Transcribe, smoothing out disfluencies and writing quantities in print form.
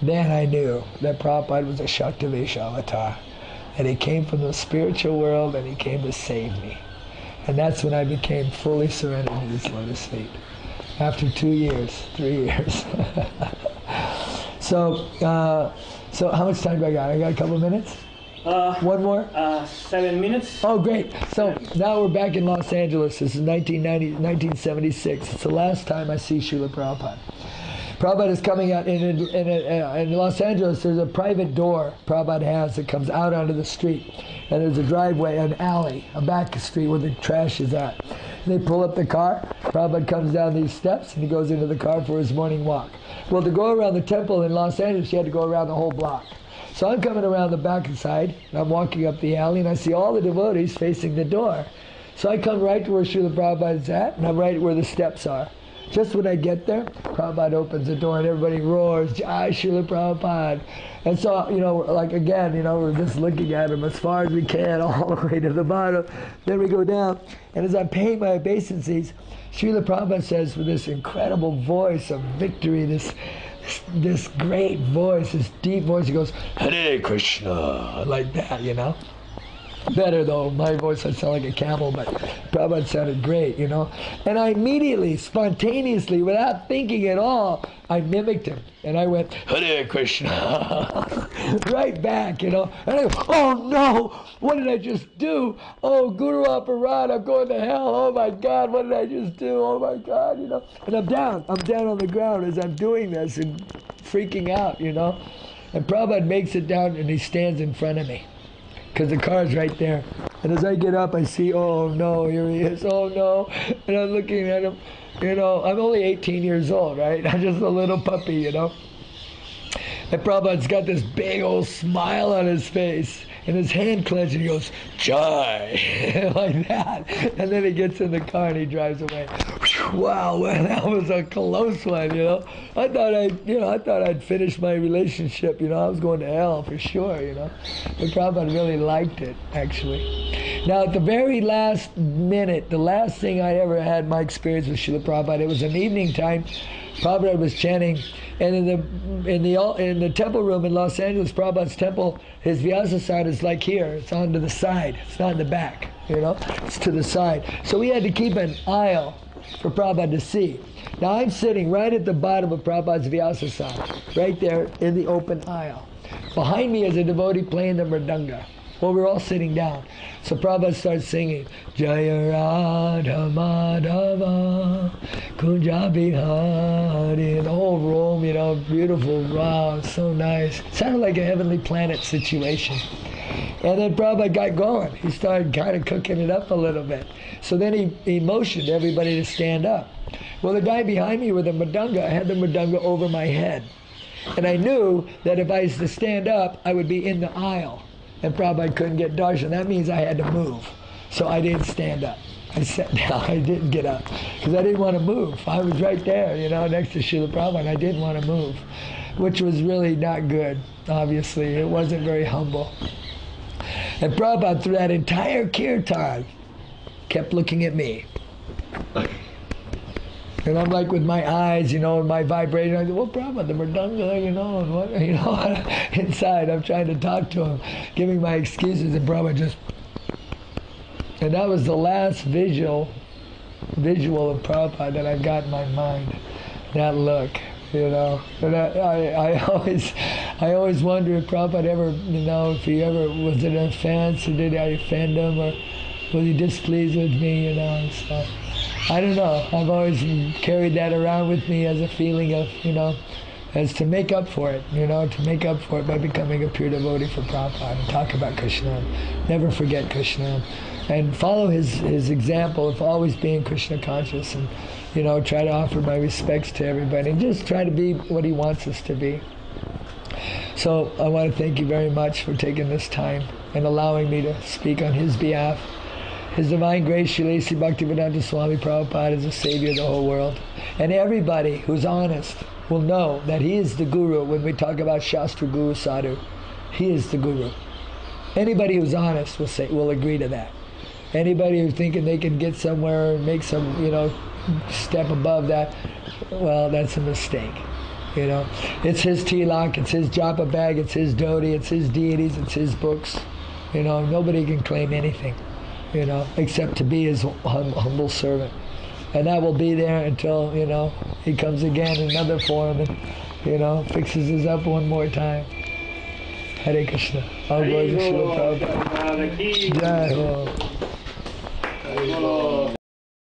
Then I knew that Prabhupada was a Shaktivesha avatar. And he came from the spiritual world and he came to save me. And that's when I became fully surrendered to his lotus feet. After 2 years, 3 years. So how much time do I got? I got a couple of minutes? One more? 7 minutes. Oh, great. So now we're back in Los Angeles. This is 1976. It's the last time I see Srila Prabhupada. Prabhupada is coming out in Los Angeles. There's a private door Prabhupada has that comes out onto the street. And there's a driveway, an alley, a back street where the trash is at. And they pull up the car. Prabhupada comes down these steps and he goes into the car for his morning walk. Well, to go around the temple in Los Angeles, you had to go around the whole block. So I'm coming around the back side, and I'm walking up the alley, and I see all the devotees facing the door. So I come right to where Srila Prabhupada is at, and I'm right where the steps are. Just when I get there, Prabhupada opens the door and everybody roars, Jai Srila Prabhupada. And so, like again, we're just looking at him as far as we can, all the way to the bottom. Then we go down, and as I'm paying my obeisances, Srila Prabhupada says with this incredible voice of victory, this great voice, this deep voice, he goes, Hare Krishna, like that, Better though, my voice, I sound like a camel, but Prabhupada sounded great, And I immediately, spontaneously, without thinking at all, I mimicked him. And I went, Hare Krishna, right back, And I go, oh no, what did I just do? Oh, Guru Aparad, I'm going to hell. Oh my God, what did I just do? Oh my God, And I'm down on the ground as I'm doing this and freaking out, And Prabhupada makes it down and he stands in front of me, because the car's right there. And as I get up, I see, oh no, here he is, oh no. And I'm looking at him, I'm only 18 years old, right? I'm just a little puppy, And Prabhupada's got this big old smile on his face, and his hand clenched, and he goes, Jai, like that. And then he gets in the car and he drives away. Wow, man, that was a close one, I thought I'd finish my relationship, I was going to hell for sure, But Prabhupada really liked it, actually. Now, at the very last minute, the last thing I ever had my experience with Srila Prabhupada, it was an evening time. Prabhupada was chanting, and in the temple room in Los Angeles, Prabhupada's temple, his Vyasasana is like here. It's on to the side. It's not in the back, It's to the side. So we had to keep an aisle for Prabhupada to see. Now I'm sitting right at the bottom of Prabhupada's Vyasasana, right there in the open aisle. Behind me is a devotee playing the mridanga. Well, we're all sitting down. So Prabhupada starts singing, Jaya Radha Madhava Kunja Bihari, and the whole room, beautiful, raw, so nice. Sounded like a heavenly planet situation. And then Prabhupada got going. He started kind of cooking it up a little bit. So then he motioned everybody to stand up. Well, the guy behind me with the mridanga, I had the mridanga over my head. And I knew that if I was to stand up, I would be in the aisle. And Prabhupada couldn't get darshan. That means I had to move. So I didn't stand up. I sat down. I didn't get up because I didn't want to move. I was right there, next to Srila Prabhupada, and I didn't want to move, which was really not good, obviously. It wasn't very humble. And Prabhupada, through that entire kirtan, kept looking at me. And I'm like with my eyes, and my vibration. I go, well, Prabhupada, the mridanga, and what, inside I'm trying to talk to him, giving my excuses, and Prabhupada just, and that was the last visual of Prabhupada that I've got in my mind, that look, And I always wonder if Prabhupada ever, if he ever, was it an offense, or did I offend him, or was he displeased with me, so. I don't know. I've always carried that around with me as a feeling of, as to make up for it, to make up for it by becoming a pure devotee for Prabhupada and talk about Krishna. Never forget Krishna. And follow his example of always being Krishna conscious and, try to offer my respects to everybody and just try to be what he wants us to be. So I want to thank you very much for taking this time and allowing me to speak on his behalf. His Divine Grace, Srila A.C. Bhaktivedanta Swami Prabhupada, is the savior of the whole world. And everybody who's honest will know that he is the guru when we talk about Shastra Guru Sadhu. He is the guru. Anybody who's honest will agree to that. Anybody who's thinking they can get somewhere and make some, step above that, well, that's a mistake. You know, it's his tilak, it's his japa bag, it's his dhoti, it's his deities, it's his books. You know, nobody can claim anything, you know, except to be his humble servant. And that will be there until, you know, he comes again in another form and, you know, fixes us up one more time. Hare Krishna. All glory to Srila Prabhupada. Jai Ho.